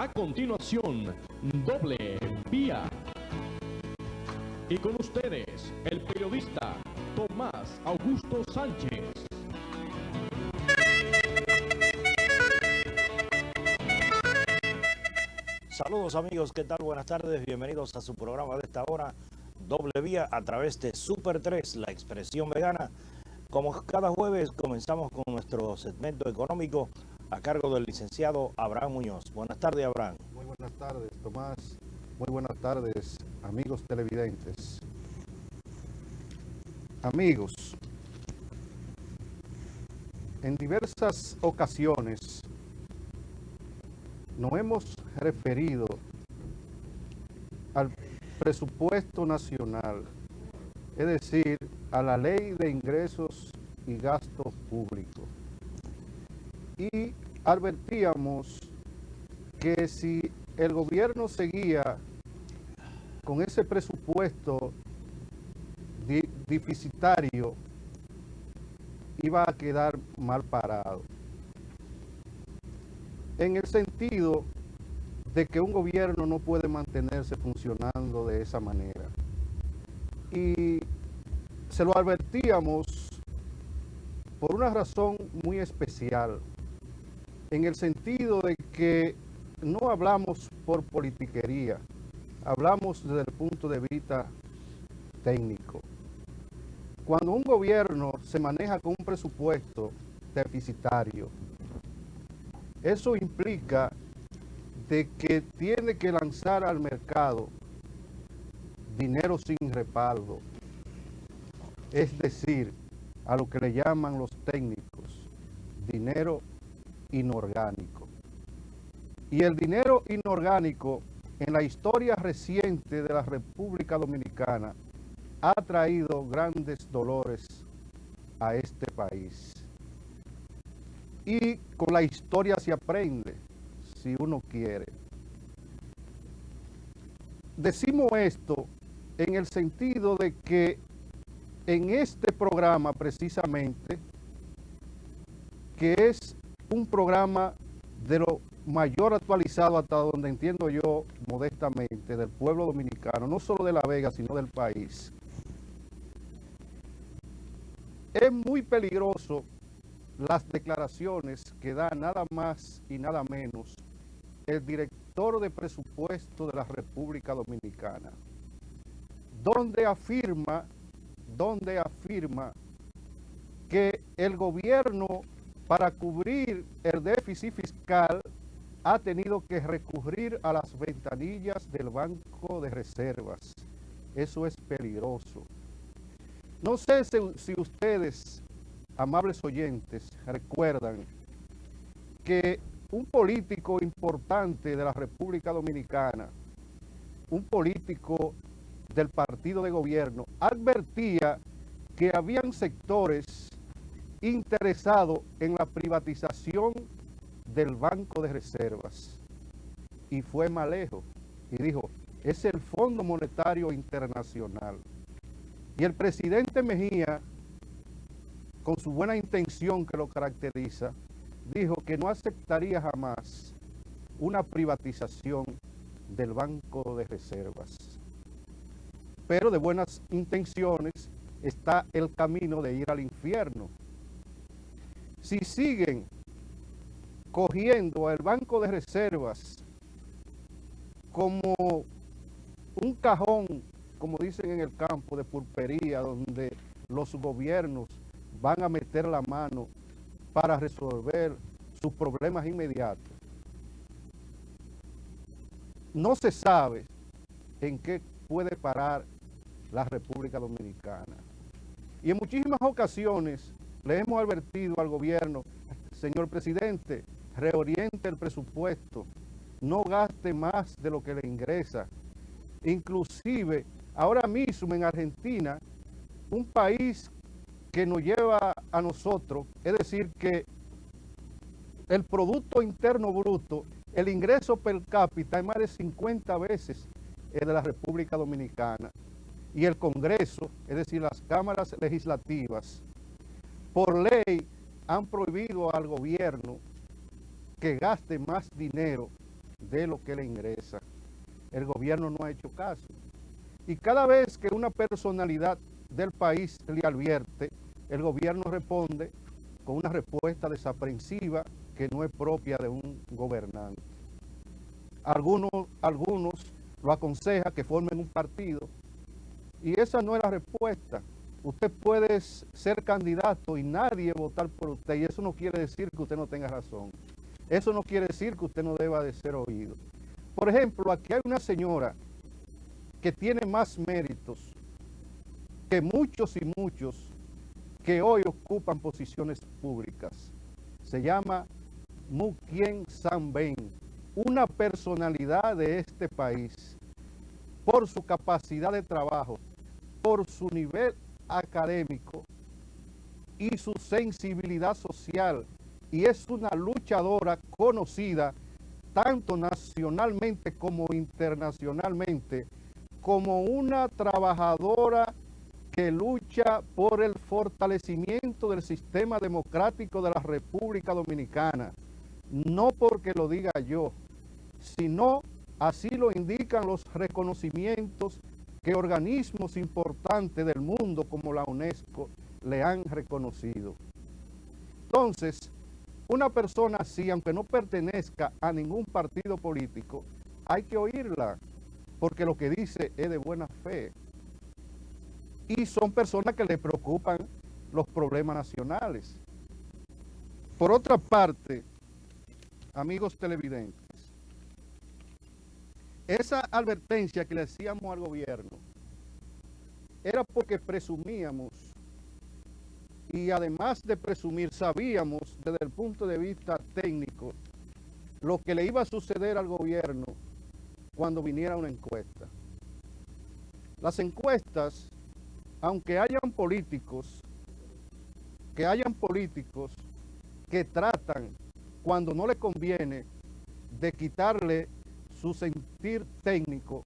A continuación, Doble Vía. Y con ustedes, el periodista Tomás Augusto Sánchez. Saludos amigos, ¿qué tal? Buenas tardes, bienvenidos a su programa de esta hora, Doble Vía, a través de Super 3, la expresión vegana. Como cada jueves comenzamos con nuestro segmento económico a cargo del licenciado Abraham Muñoz. Buenas tardes, Abraham. Muy buenas tardes, Tomás. Muy buenas tardes, amigos televidentes. Amigos, en diversas ocasiones nos hemos referido al presupuesto nacional, es decir, a la ley de ingresos y gastos públicos. Y advertíamos que si el gobierno seguía con ese presupuesto deficitario, iba a quedar mal parado. En el sentido de que un gobierno no puede mantenerse funcionando de esa manera. Y se lo advertíamos por una razón muy especial, en el sentido de que no hablamos por politiquería, hablamos desde el punto de vista técnico. Cuando un gobierno se maneja con un presupuesto deficitario, eso implica de que tiene que lanzar al mercado dinero sin respaldo, es decir, a lo que le llaman los técnicos, dinero inorgánico. Y el dinero inorgánico en la historia reciente de la República Dominicana ha traído grandes dolores a este país. Y con la historia se aprende, si uno quiere. Decimos esto en el sentido de que en este programa precisamente, que es un programa de lo mayor actualizado hasta donde entiendo yo modestamente del pueblo dominicano, no solo de La Vega, sino del país, es muy peligroso las declaraciones que da nada más y nada menos el director de presupuesto de la República Dominicana, donde afirma que el gobierno, para cubrir el déficit fiscal, ha tenido que recurrir a las ventanillas del Banco de Reservas. Eso es peligroso. No sé si ustedes, amables oyentes, recuerdan que un político importante de la República Dominicana, un político del partido de gobierno, advertía que habían sectores interesados en la privatización del Banco de Reservas. Y fue más lejos y dijo, es el Fondo Monetario Internacional. Y el presidente Mejía, con su buena intención que lo caracteriza, dijo que no aceptaría jamás una privatización del Banco de Reservas. Pero de buenas intenciones está el camino de ir al infierno. Si siguen cogiendo al Banco de Reservas como un cajón, como dicen en el campo, de pulpería, donde los gobiernos van a meter la mano para resolver sus problemas inmediatos, no se sabe en qué puede parar la República Dominicana. Y en muchísimas ocasiones le hemos advertido al gobierno, señor presidente, reoriente el presupuesto, no gaste más de lo que le ingresa. Inclusive, ahora mismo en Argentina, un país que nos lleva a nosotros, es decir, que el Producto Interno Bruto, el ingreso per cápita es más de 50 veces el de la República Dominicana. Y el Congreso, es decir, las cámaras legislativas, por ley han prohibido al gobierno que gaste más dinero de lo que le ingresa. El gobierno no ha hecho caso. Y cada vez que una personalidad del país le advierte, el gobierno responde con una respuesta desaprensiva que no es propia de un gobernante. Algunos lo aconsejan que formen un partido y esa no es la respuesta. Usted puede ser candidato y nadie votar por usted y eso no quiere decir que usted no tenga razón. Eso no quiere decir que usted no deba de ser oído. Por ejemplo, aquí hay una señora que tiene más méritos que muchos y muchos que hoy ocupan posiciones públicas. Se llama Mu Kien San Ben, una personalidad de este país, por su capacidad de trabajo, por su nivel académico y su sensibilidad social, y es una luchadora conocida tanto nacionalmente como internacionalmente, como una trabajadora que lucha por el fortalecimiento del sistema democrático de la República Dominicana, no porque lo diga yo, sino así lo indican los reconocimientos que organismos importantes del mundo como la UNESCO le han reconocido. Entonces, una persona así, aunque no pertenezca a ningún partido político, hay que oírla, porque lo que dice es de buena fe. Y son personas que le preocupan los problemas nacionales. Por otra parte, amigos televidentes, esa advertencia que le hacíamos al gobierno era porque presumíamos, y además de presumir, sabíamos desde el punto de vista técnico lo que le iba a suceder al gobierno cuando viniera una encuesta. Las encuestas, aunque hayan políticos que tratan, cuando no le conviene, de quitarle su sentir técnico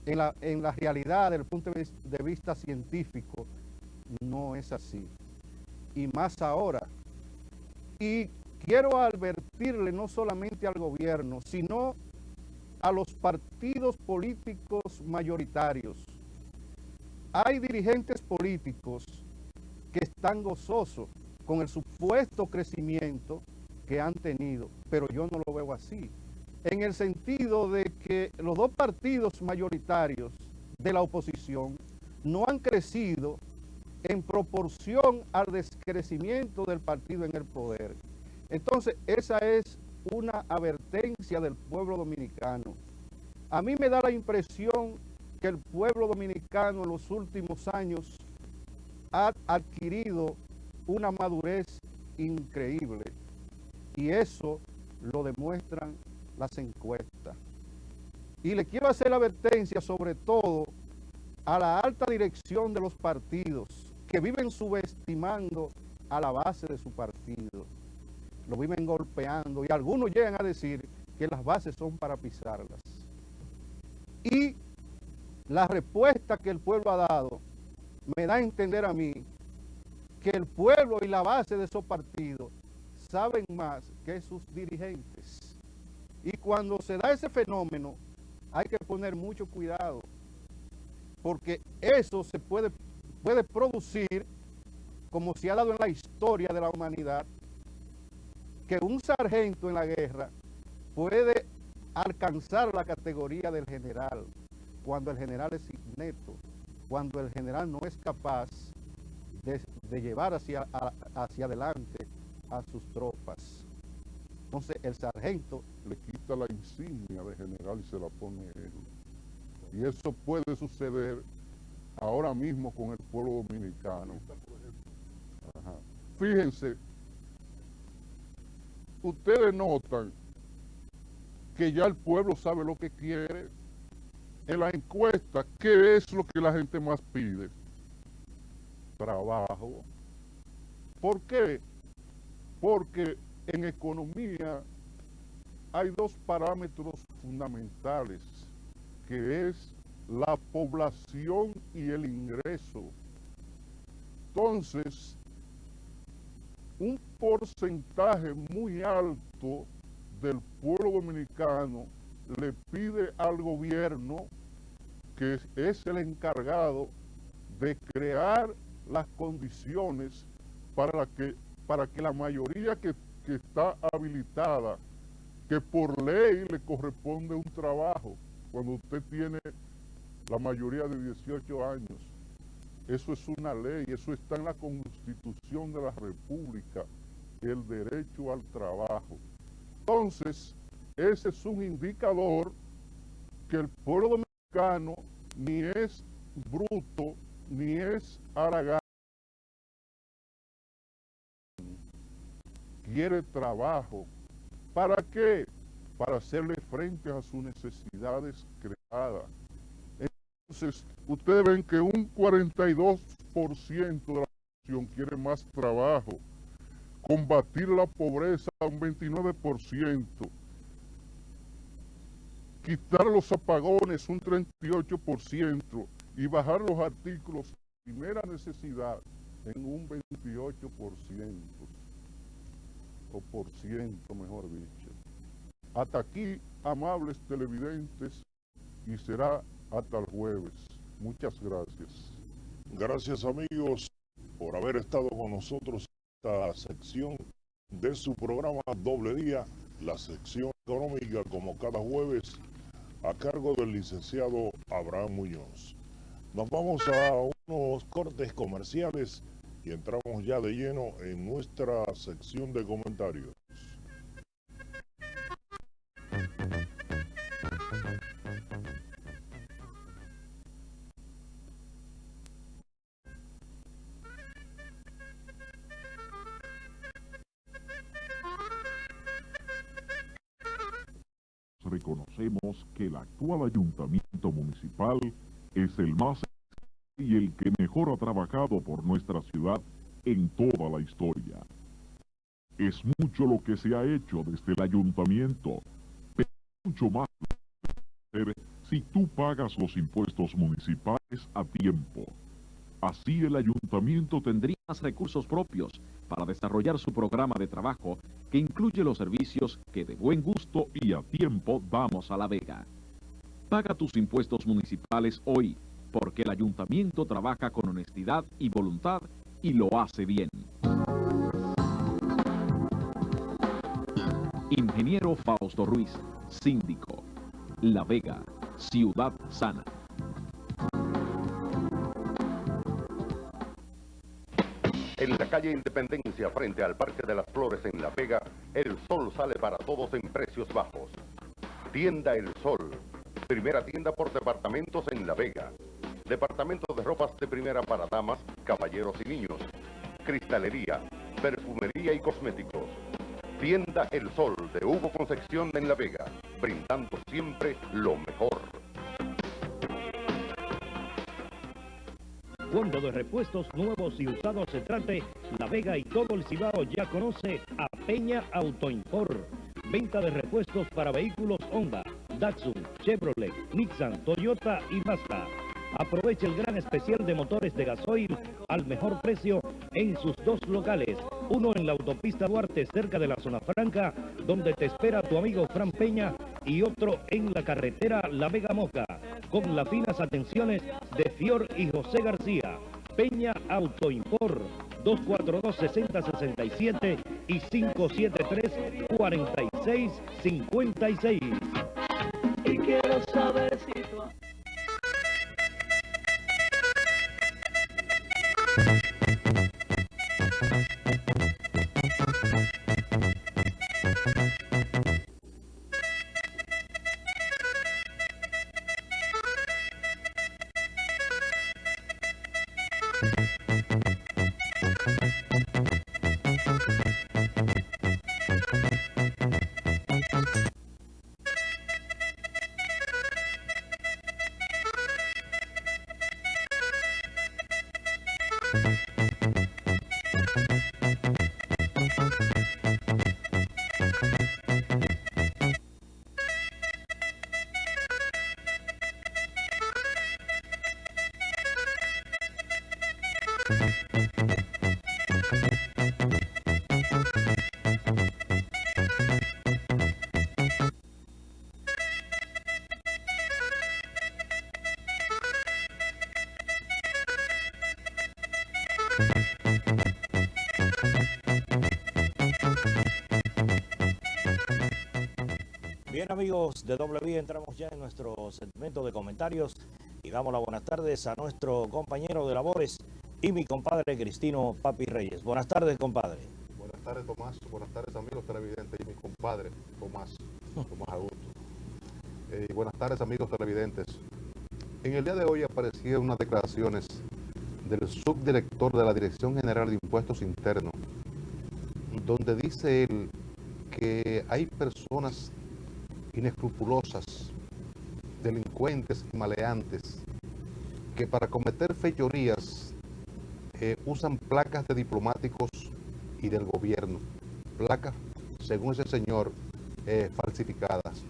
en la realidad del punto de vista científico, no es así. Y más ahora. Y quiero advertirle no solamente al gobierno, sino a los partidos políticos mayoritarios. Hay dirigentes políticos que están gozosos con el supuesto crecimiento que han tenido, pero yo no lo veo así. En el sentido de que los dos partidos mayoritarios de la oposición no han crecido en proporción al descrecimiento del partido en el poder. Entonces, esa es una advertencia del pueblo dominicano. A mí me da la impresión que el pueblo dominicano en los últimos años ha adquirido una madurez increíble y eso lo demuestran las encuestas. Y le quiero hacer la advertencia sobre todo a la alta dirección de los partidos que viven subestimando a la base de su partido. Lo viven golpeando y algunos llegan a decir que las bases son para pisarlas. Y la respuesta que el pueblo ha dado me da a entender a mí que el pueblo y la base de esos partidos saben más que sus dirigentes. Y cuando se da ese fenómeno hay que poner mucho cuidado, porque eso se puede producir, como se ha dado en la historia de la humanidad, que un sargento en la guerra puede alcanzar la categoría del general, cuando el general es inepto, cuando el general no es capaz de llevar hacia adelante a sus tropas. Entonces el sargento le quita la insignia de general y se la pone él. Y eso puede suceder ahora mismo con el pueblo dominicano. Ajá. Fíjense, ustedes notan que ya el pueblo sabe lo que quiere. En la encuesta, ¿qué es lo que la gente más pide? Trabajo. ¿Por qué? Porque en economía hay dos parámetros fundamentales, que es la población y el ingreso. Entonces, un porcentaje muy alto del pueblo dominicano le pide al gobierno, que es el encargado de crear las condiciones para que la mayoría que está habilitada, que por ley le corresponde un trabajo, cuando usted tiene la mayoría de 18 años. Eso es una ley, eso está en la Constitución de la República, el derecho al trabajo. Entonces, ese es un indicador que el pueblo dominicano ni es bruto, ni es haragán. Quiere trabajo. ¿Para qué? Para hacerle frente a sus necesidades creadas. Entonces, ustedes ven que un 42% de la población quiere más trabajo, combatir la pobreza a un 29%, quitar los apagones un 38% y bajar los artículos de primera necesidad en un 28%, o por ciento, mejor dicho. Hasta aquí, amables televidentes, y será hasta el jueves. Muchas gracias. Gracias, amigos, por haber estado con nosotros en esta sección de su programa Doble Día, la sección económica, como cada jueves, a cargo del licenciado Abraham Muñoz. Nos vamos a unos cortes comerciales y entramos ya de lleno en nuestra sección de comentarios. Reconocemos que el actual ayuntamiento municipal es el más y el que mejor ha trabajado por nuestra ciudad en toda la historia. Es mucho lo que se ha hecho desde el ayuntamiento, pero mucho más si tú pagas los impuestos municipales a tiempo. Así el ayuntamiento tendría más recursos propios para desarrollar su programa de trabajo, que incluye los servicios que de buen gusto y a tiempo damos a La Vega. Paga tus impuestos municipales hoy, porque el ayuntamiento trabaja con honestidad y voluntad y lo hace bien. Ingeniero Fausto Ruiz, síndico. La Vega, ciudad sana. En la calle Independencia, frente al Parque de las Flores en La Vega, el sol sale para todos en precios bajos. Tienda El Sol, primera tienda por departamentos en La Vega. Departamento de ropas de primera para damas, caballeros y niños. Cristalería, perfumería y cosméticos. Tienda El Sol de Hugo Concepción en La Vega, brindando siempre lo mejor. Cuando de repuestos nuevos y usados se trate, La Vega y todo el Cibao ya conoce a Peña Autoimport. Venta de repuestos para vehículos Honda, Datsun, Chevrolet, Nissan, Toyota y Mazda. Aproveche el gran especial de motores de gasoil al mejor precio en sus dos locales. Uno en la autopista Duarte, cerca de la zona franca, donde te espera tu amigo Fran Peña, y otro en la carretera La Vega Moca, con las finas atenciones de Fior y José García. Peña Autoimport, 242-6067 y 573-4656. Y quiero saber si tú... Bien, amigos de Doble Vía, entramos ya en nuestro segmento de comentarios y damos las buenas tardes a nuestro compañero de labores y mi compadre Cristino Papi Reyes. Buenas tardes, compadre. Buenas tardes, Tomás. Buenas tardes, amigos televidentes y mi compadre Tomás Augusto. Y buenas tardes, amigos televidentes. En el día de hoy aparecieron unas declaraciones del subdirector de la Dirección General de Impuestos Internos, donde dice él que hay personas inescrupulosas, delincuentes y maleantes que para cometer fechorías usan placas de diplomáticos y del gobierno, placas, según ese señor, falsificadas.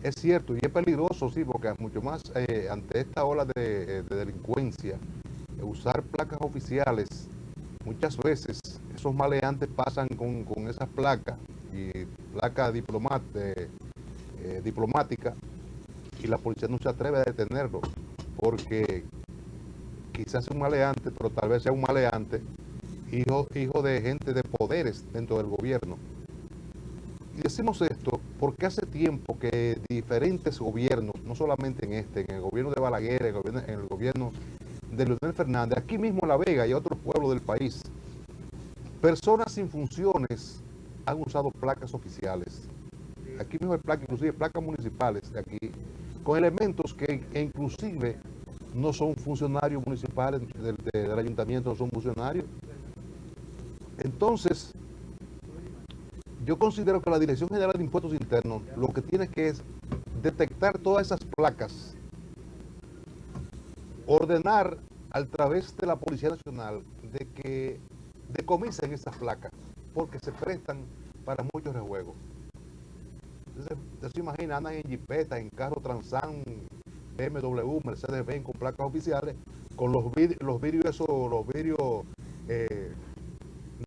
Es cierto y es peligroso, sí, porque mucho más ante esta ola de delincuencia, usar placas oficiales, muchas veces esos maleantes pasan con esas placas y placas diplomáticas y la policía no se atreve a detenerlo porque quizás sea un maleante, pero tal vez sea un maleante hijo de gente de poderes dentro del gobierno. Y decimos esto porque hace tiempo que diferentes gobiernos, no solamente en el gobierno de Balaguer, en el gobierno de Leonel Fernández, aquí mismo en La Vega y otros pueblos del país, personas sin funciones han usado placas oficiales. Aquí mismo hay placas, inclusive placas municipales de aquí, con elementos que inclusive no son funcionarios municipales del ayuntamiento, no son funcionarios. Entonces, yo considero que la Dirección General de Impuestos Internos lo que tiene que es detectar todas esas placas, ordenar a través de la Policía Nacional de que decomisen esas placas, porque se prestan para muchos rejuegos. Entonces, usted se imagina, andan en jipetas, en carros Transan, BMW, Mercedes-Benz con placas oficiales, con los vidrios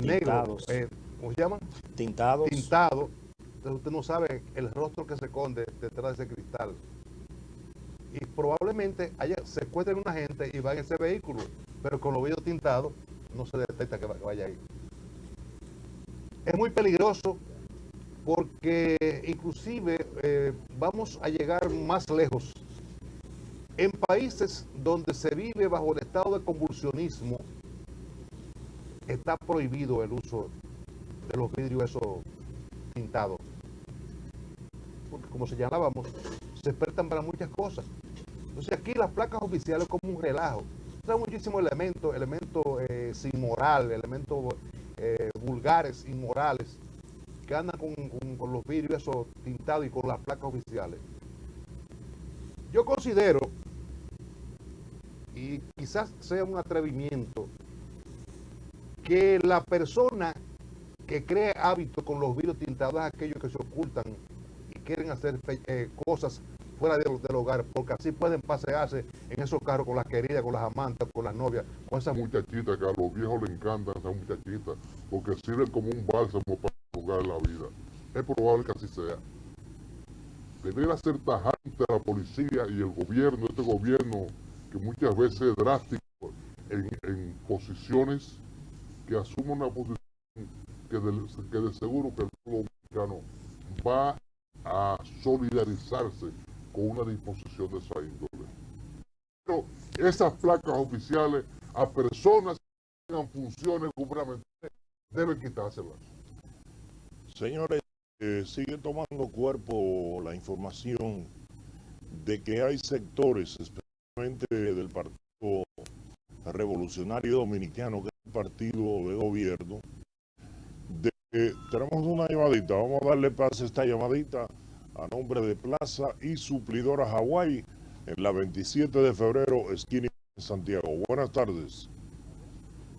negros, ¿cómo se llaman? Tintados. Tintados. Entonces usted no sabe el rostro que se esconde detrás de ese cristal. Y probablemente se encuentre una gente y va en ese vehículo, pero con los vidrios tintados no se detecta que vaya ahí. Es muy peligroso porque inclusive vamos a llegar más lejos. En países donde se vive bajo el estado de convulsionismo, está prohibido el uso de los vidrios esos pintados. Porque como señalábamos, se prestan para muchas cosas. Entonces aquí las placas oficiales como un relajo. Trae muchísimos elementos sin moral, elementos vulgares, inmorales, que andan con los vidrios esos tintados y con las placas oficiales. Yo considero, y quizás sea un atrevimiento, que la persona que cree hábito con los vidrios tintados es aquellos que se ocultan y quieren hacer cosas fuera del hogar, porque así pueden pasearse en esos carros con las queridas, con las amantes, con las novias, con esas muchachitas que a los viejos les encantan esas muchachitas, porque sirven como un bálsamo para jugar la vida. Es probable que así sea. Debería ser tajante la policía y el gobierno, este gobierno que muchas veces es drástico en posiciones, que asume una posición que de seguro que el pueblo dominicano va a solidarizarse con una disposición de esa índole. Pero esas placas oficiales a personas que tengan funciones gubernamentales deben quitárselas. Señores, sigue tomando cuerpo la información de que hay sectores, especialmente del Partido Revolucionario Dominicano, que es el partido de gobierno, tenemos una llamadita. Vamos a darle paso a esta llamadita a nombre de Plaza y Suplidora Hawái en la 27 de febrero, esquina de Santiago. Buenas tardes.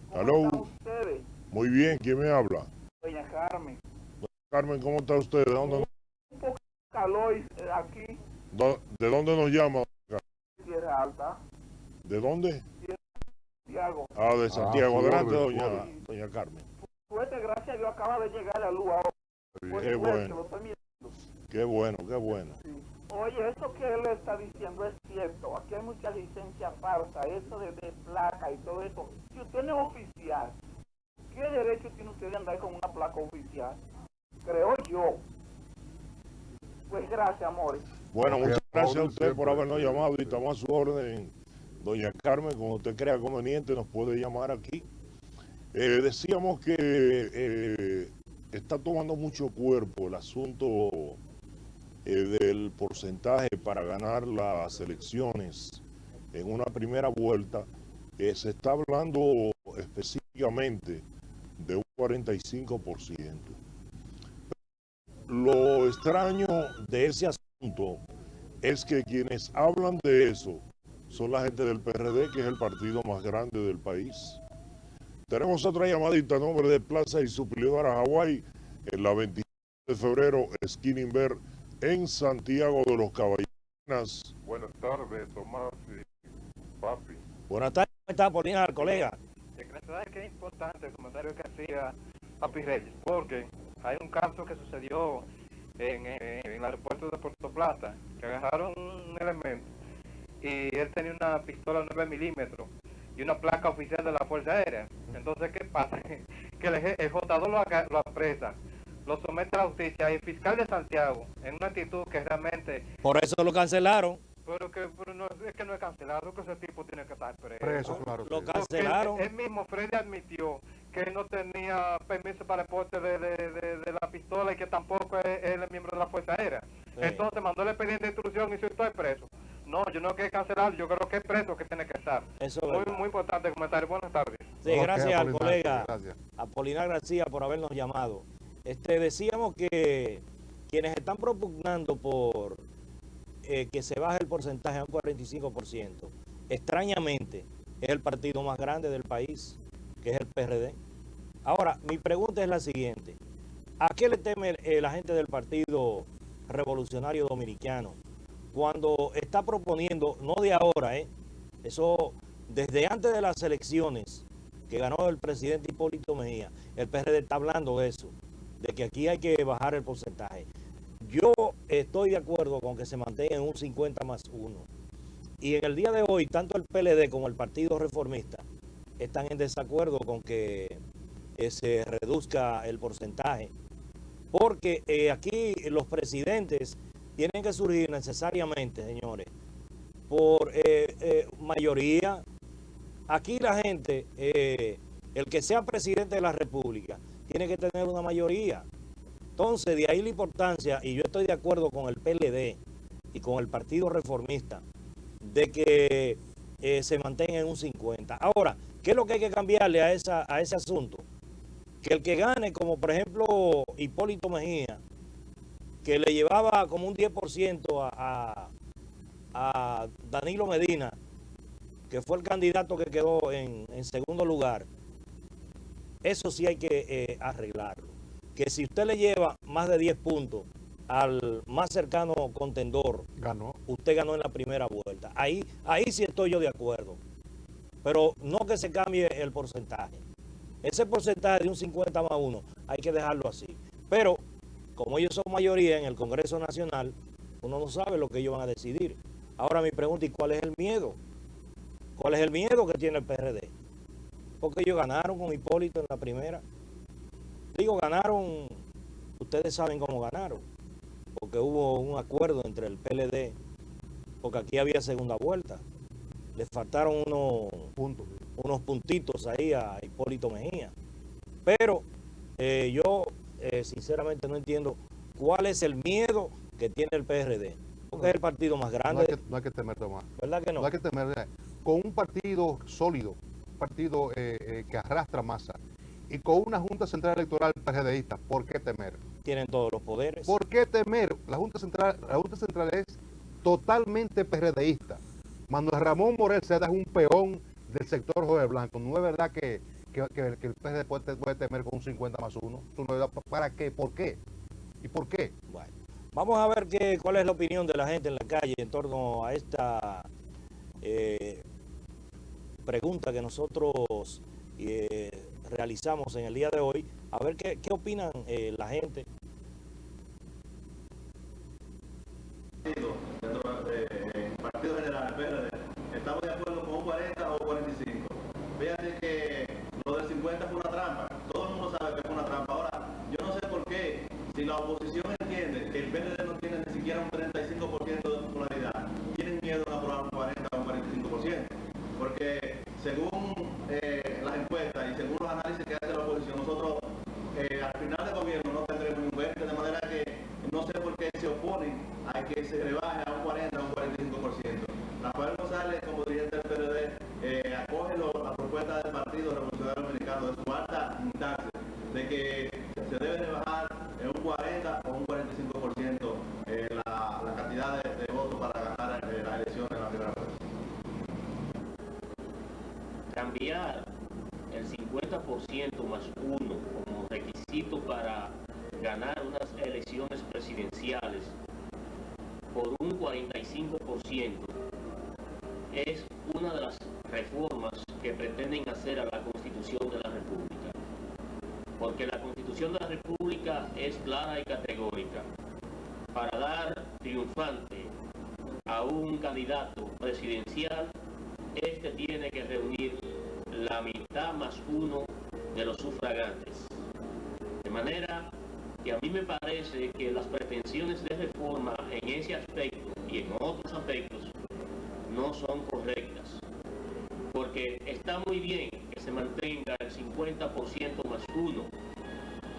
¿Cómo están ustedes? Muy bien, ¿quién me habla? Doña Carmen. Carmen, ¿cómo está usted? ¿De dónde? Un poco de calor aquí. ¿De dónde nos llama? Tierra Alta. ¿De dónde? Santiago. Ah, de Santiago. Adelante, doña Carmen. Suerte, gracias a Dios, acaba de llegar la luz ahora. Qué bueno. Qué bueno, qué bueno. Sí. Oye, eso que él está diciendo es cierto. Aquí hay mucha licencia falsa, eso de placa y todo eso. Si usted no es oficial, ¿qué derecho tiene usted de andar con una placa oficial? Creo yo. Pues gracias, amores. Bueno, muchas gracias a usted por habernos llamado y estamos a su orden. Doña Carmen, como usted crea conveniente, nos puede llamar aquí. Decíamos que está tomando mucho cuerpo el asunto del porcentaje para ganar las elecciones en una primera vuelta. Se está hablando específicamente de un 45%. Lo extraño de ese asunto es que quienes hablan de eso son la gente del PRD, que es el partido más grande del país. Tenemos otra llamadita a nombre de Plaza y Suplidora Hawái en la 27 de febrero, esquina Inver, en Santiago de los Caballeros. Buenas tardes, Tomás y Papi. Buenas tardes, ¿cómo está Polinar, colega? ¿Sabes qué es importante el comentario que hacía Papi Reyes? Porque hay un caso que sucedió en el aeropuerto de Puerto Plata, que agarraron un elemento y él tenía una pistola 9 milímetros y una placa oficial de la Fuerza Aérea. Entonces, ¿qué pasa? Que el J2 lo apresa, lo somete a la justicia y el fiscal de Santiago, en una actitud que realmente... Por eso lo cancelaron. Pero no, es que no es cancelado, que ese tipo tiene que estar preso. Preso, claro. Lo cancelaron. Él mismo, Freddy, admitió que no tenía permiso para el porte de la pistola y que tampoco es el miembro de la Fuerza Aérea. Sí. Entonces mandó el expediente de instrucción y si estoy preso. No, yo no quiero cancelar, yo creo que es preso que tiene que estar. Eso muy importante el comentario. Buenas tardes. Sí, gracias al colega Apolinar García por habernos llamado. Decíamos que quienes están propugnando por que se baje el porcentaje a un 45%, extrañamente es el partido más grande del país, que es el PRD. Ahora, mi pregunta es la siguiente: ¿a qué le teme la gente del Partido Revolucionario Dominicano cuando está proponiendo, no de ahora, eso desde antes de las elecciones que ganó el presidente Hipólito Mejía, el PRD está hablando de eso, de que aquí hay que bajar el porcentaje? Yo estoy de acuerdo con que se mantenga en un 50+1. Y en el día de hoy, tanto el PLD como el Partido Reformista están en desacuerdo con que se reduzca el porcentaje. Porque aquí los presidentes tienen que surgir necesariamente, señores, por mayoría. Aquí la gente, el que sea presidente de la República, tiene que tener una mayoría. Entonces, de ahí la importancia, y yo estoy de acuerdo con el PLD y con el Partido Reformista, de que se mantenga en un 50. Ahora, ¿qué es lo que hay que cambiarle a ese asunto? Que el que gane, como por ejemplo Hipólito Mejía, que le llevaba como un 10% a Danilo Medina, que fue el candidato que quedó en segundo lugar, eso sí hay que arreglarlo. Que si usted le lleva más de 10 puntos al más cercano contendor, usted ganó en la primera vuelta. Ahí sí estoy yo de acuerdo. Pero no que se cambie el porcentaje. Ese porcentaje de un 50+1 hay que dejarlo así. Pero como ellos son mayoría en el Congreso Nacional, uno no sabe lo que ellos van a decidir. Ahora mi pregunta, ¿y cuál es el miedo? ¿Cuál es el miedo que tiene el PRD? Porque ellos ganaron con Hipólito en la primera. Digo, ganaron, ustedes saben cómo ganaron, porque hubo un acuerdo entre el PLD, porque aquí había segunda vuelta. Le faltaron unos puntitos ahí a Hipólito Mejía. Pero yo sinceramente no entiendo cuál es el miedo que tiene el PRD, porque es el partido más grande. No hay que temer, Tomás. ¿Verdad que no? No hay que temer. Con un partido sólido, un partido que arrastra masa, y con una Junta Central Electoral PRDista, ¿por qué temer? Tienen todos los poderes. ¿Por qué temer? La Junta Central es totalmente PRDista. Manuel Ramón Morel Seda es un peón del sector Joven Blanco. No es verdad que el PRD puede temer con un 50+1. ¿Para qué? ¿Por qué? ¿Y por qué? Bueno, vamos a ver cuál es la opinión de la gente en la calle en torno a esta pregunta que nosotros realizamos en el día de hoy, a ver qué opinan la gente. Dentro del Partido General, el PRD, ¿estamos de acuerdo con un 40 o 45? Fíjate que lo del 50 fue una trampa, todo el mundo sabe que fue una trampa. Ahora, yo no sé por qué, si la oposición entiende que el PRD no tiene ni siquiera siquiera un 35% de popularidad, tienen miedo a aprobar un 40 o un 45%. Porque según las encuestas y según los análisis que hace la oposición, nosotros al final del gobierno no tendremos un 20%, de manera que no sé por qué se oponen a que se rebaje a un 40 o un 45%. Rafael González, como dirigente del PRD, acoge la propuesta del Partido Revolucionario Dominicano de su alta instancia, de que se debe rebajar en un 40 o un 45% la cantidad de votos para ganar las elecciones en la primera vuelta. Cambiar el 50% más 1 como requisito para ganar unas elecciones presidenciales por un 45% es una de las reformas que pretenden hacer a la Constitución de la República. Porque la Constitución de la República es clara y categórica. Para dar triunfante a un candidato presidencial, este tiene que reunir la mitad más 1 de los sufragantes. De manera que a mí me parece que las pretensiones de reforma en ese aspecto y en otros aspectos no son correctas. Porque está muy bien que se mantenga el 50% más 1,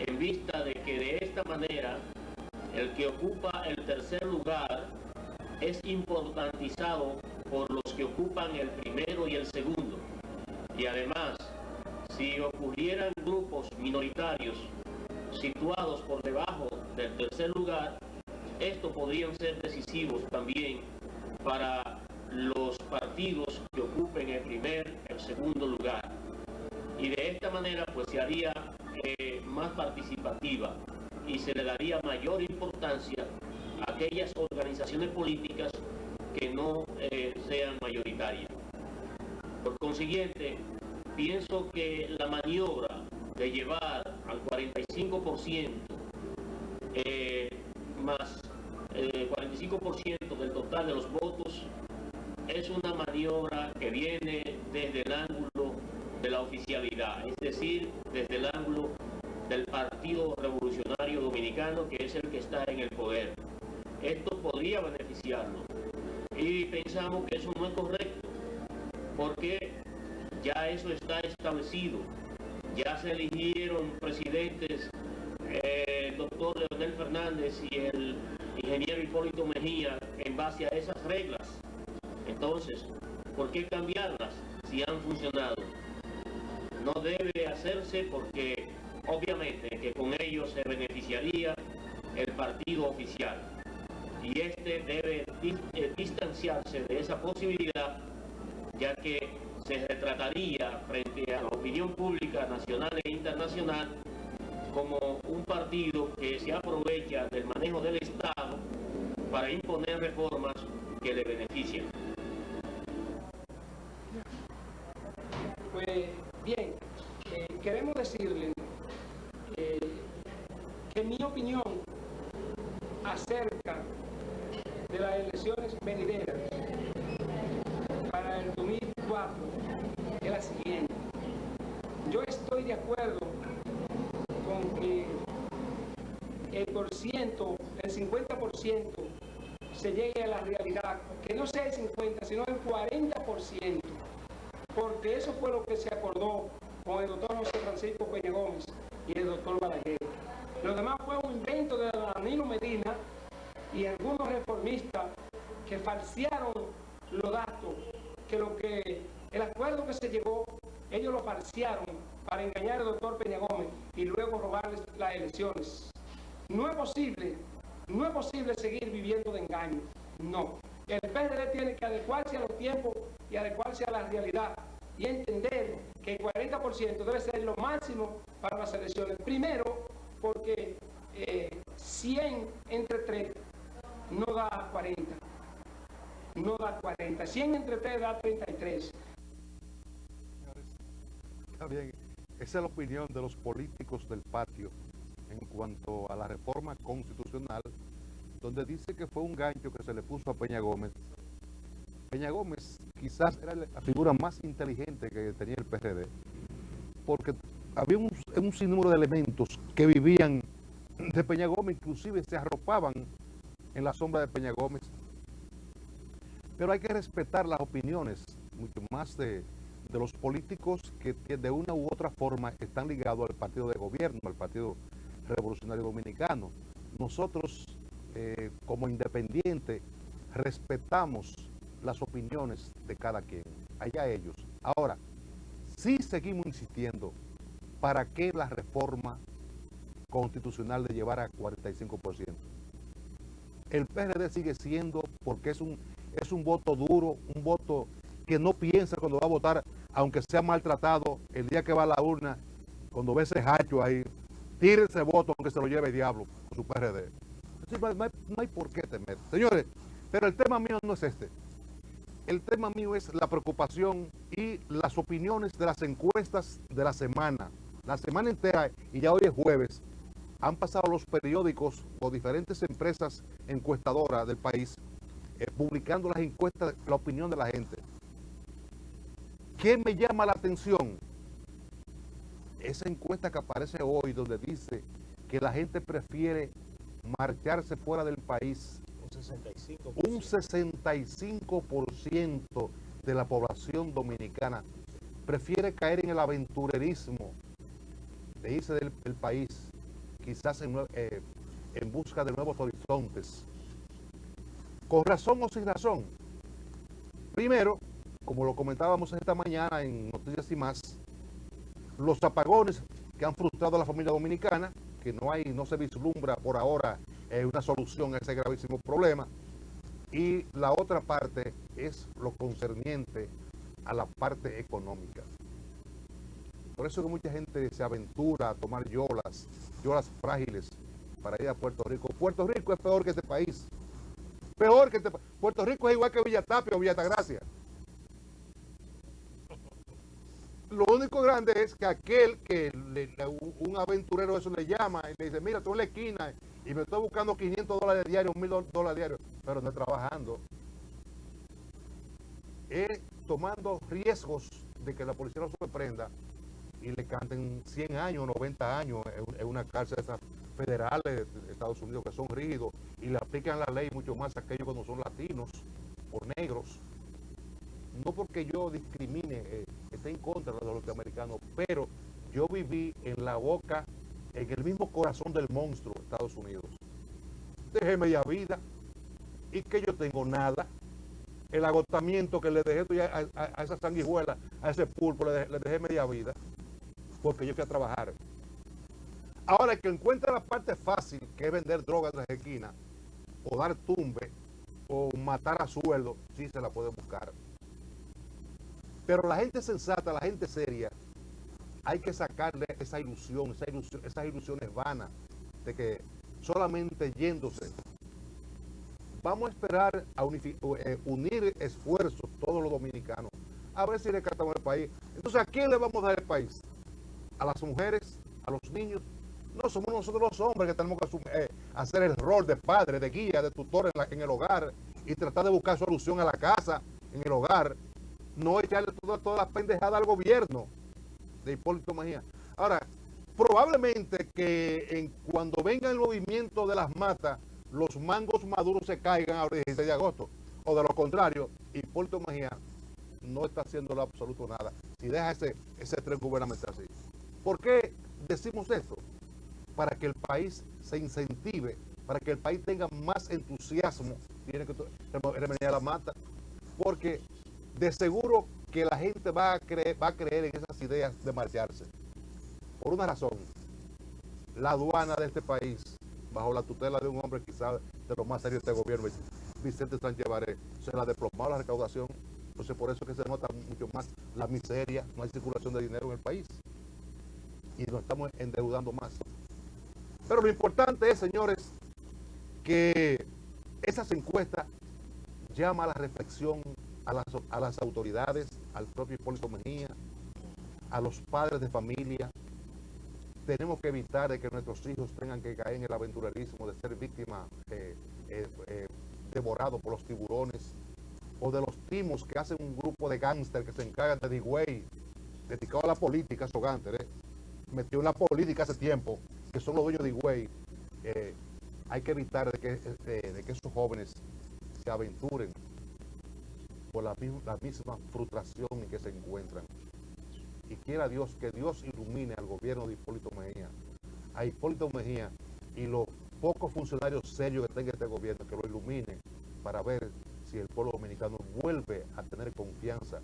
en vista de que de esta manera el que ocupa el tercer lugar es importantizado por los que ocupan el primero y el segundo. Y además, si ocurrieran grupos minoritarios situados por debajo del tercer lugar, estos podrían ser decisivos también para los partidos que ocupen el primer, el segundo lugar. Y de esta manera pues se haría más participativa y se le daría mayor importancia a aquellas organizaciones políticas que no sean mayoritarias. Por consiguiente, pienso que la maniobra de llevar al 45% más 45% del total de los votos es una maniobra que viene desde el ángulo de la oficialidad, es decir, desde el ángulo del Partido Revolucionario Dominicano, que es el que está en el poder. Esto podría beneficiarlo y pensamos que eso no es correcto, porque ya eso está establecido. Ya se eligieron presidentes, el doctor Leonel Fernández y el ingeniero Hipólito Mejía, en base a esas reglas. Entonces, ¿por qué cambiarlas si han funcionado? No debe hacerse porque obviamente que con ello se beneficiaría el partido oficial. Y este debe distanciarse de esa posibilidad, ya que se retrataría frente a la opinión pública nacional e internacional como un partido que se aprovecha del manejo del Estado para imponer reformas que le benefician. Pues bien, queremos decirle que mi opinión acerca de las elecciones venideras para el 2004 es la siguiente. Yo estoy de acuerdo con que el 50% se llegue a la realidad, que no sea el 50, sino el 40%, porque eso fue lo que se acordó con el doctor José Francisco Peña Gómez y el doctor Balaguer. Lo demás fue un invento de Danilo Medina y algunos reformistas que falsearon los datos, que el acuerdo que se llegó, ellos lo falsearon para engañar al doctor Peña Gómez y luego robarles las elecciones. No es posible seguir viviendo de engaño, no. El PRD tiene que adecuarse a los tiempos y adecuarse a la realidad y entender que el 40% debe ser lo máximo para las elecciones. Primero, porque 100 entre 3 no da 40. No da 40. 100 entre 3 da 33. Está bien. Esa es la opinión de los políticos del patio en cuanto a la reforma constitucional, donde dice que fue un gancho que se le puso a Peña Gómez. Peña Gómez quizás era la figura más inteligente que tenía el PRD, porque había un sinnúmero de elementos que vivían de Peña Gómez, inclusive se arropaban en la sombra de Peña Gómez. Pero hay que respetar las opiniones, mucho más de los políticos que de una u otra forma están ligados al partido de gobierno, al Partido Revolucionario Dominicano. Nosotros, como independientes, respetamos las opiniones de cada quien, allá ellos. Ahora, sí seguimos insistiendo, ¿para qué la reforma constitucional de llevar a 45%? El PRD sigue siendo, porque es un voto duro, un voto que no piensa cuando va a votar, aunque sea maltratado, el día que va a la urna, cuando ve ese hacho ahí, tire ese voto aunque se lo lleve el diablo con su PRD. No hay por qué temer. Señores, pero el tema mío no es este. El tema mío es la preocupación y las opiniones de las encuestas de la semana. La semana entera, y ya hoy es jueves, han pasado los periódicos o diferentes empresas encuestadoras del país publicando las encuestas, la opinión de la gente. ¿Qué me llama la atención? Esa encuesta que aparece hoy donde dice que la gente prefiere marcharse fuera del país. Un 65% de la población dominicana prefiere caer en el aventurerismo de irse del país, quizás en busca de nuevos horizontes. ¿Con razón o sin razón? Primero, como lo comentábamos esta mañana en Noticias y Más, los apagones que han frustrado a la familia dominicana, que no se vislumbra por ahora una solución a ese gravísimo problema. Y la otra parte es lo concerniente a la parte económica. Por eso que mucha gente se aventura a tomar yolas frágiles para ir a Puerto Rico. Puerto Rico es peor que este país. Peor que Puerto Rico es igual que Villa Tapia o Villa Altagracia. Lo único grande es que aquel que un aventurero de eso le llama y le dice, mira, tú en la esquina y me estoy buscando $500 diarios, $1,000 diarios, pero no trabajando. Es tomando riesgos de que la policía lo sorprenda y le canten 100 años, 90 años en una cárcel de esas federales de Estados Unidos que son rígidos y le aplican la ley mucho más a aquellos que no son latinos o negros. No porque yo discrimine, esté en contra de los norteamericanos, pero yo viví en la boca, en el mismo corazón del monstruo, Estados Unidos. Dejé media vida y que yo tengo nada. El agotamiento que le dejé a esa sanguijuela, a ese pulpo, le dejé media vida, porque yo fui a trabajar. Ahora, el que encuentra la parte fácil, que es vender drogas en las esquinas, o dar tumbe, o matar a sueldo, sí se la puede buscar. Pero la gente sensata, la gente seria, hay que sacarle esa ilusión, esas ilusiones vanas de que solamente yéndose. Vamos a esperar a unir esfuerzos todos los dominicanos, a ver si rescatamos el país. Entonces, ¿a quién le vamos a dar el país? ¿A las mujeres? ¿A los niños? No, somos nosotros los hombres que tenemos que hacer el rol de padre, de guía, de tutor en el hogar y tratar de buscar solución a la casa, en el hogar. No echarle toda la pendejada al gobierno de Hipólito Mejía. Ahora, probablemente que cuando venga el movimiento de las matas, los mangos maduros se caigan ahora el 16 de agosto. O de lo contrario, Hipólito Mejía no está haciendo absoluto nada si deja ese tren gubernamental así. ¿Por qué decimos esto? Para que el país se incentive, para que el país tenga más entusiasmo. Tiene que remediar la mata, porque de seguro que la gente va a creer en esas ideas de marcharse. Por una razón, la aduana de este país, bajo la tutela de un hombre quizás de los más serios de este gobierno, Vicente Sánchez Baré, se la ha desplomado la recaudación. Entonces por eso es que se nota mucho más la miseria, no hay circulación de dinero en el país. Y nos estamos endeudando más. Pero lo importante es, señores, que esas encuestas llaman a la reflexión a las autoridades, al propio Hipólito Mejía, a los padres de familia. Tenemos que evitar de que nuestros hijos tengan que caer en el aventurerismo de ser víctimas devorados por los tiburones o de los timos que hacen un grupo de gángster que se encargan de digüey, dedicado a la política, esos gángsteres, metió en la política hace tiempo, que son los dueños de digüey. hay que evitar de que esos jóvenes se aventuren por la misma frustración en que se encuentran. Y quiera Dios que Dios ilumine al gobierno de Hipólito Mejía, a Hipólito Mejía y los pocos funcionarios serios que tenga este gobierno, que lo iluminen para ver si el pueblo dominicano vuelve a tener confianza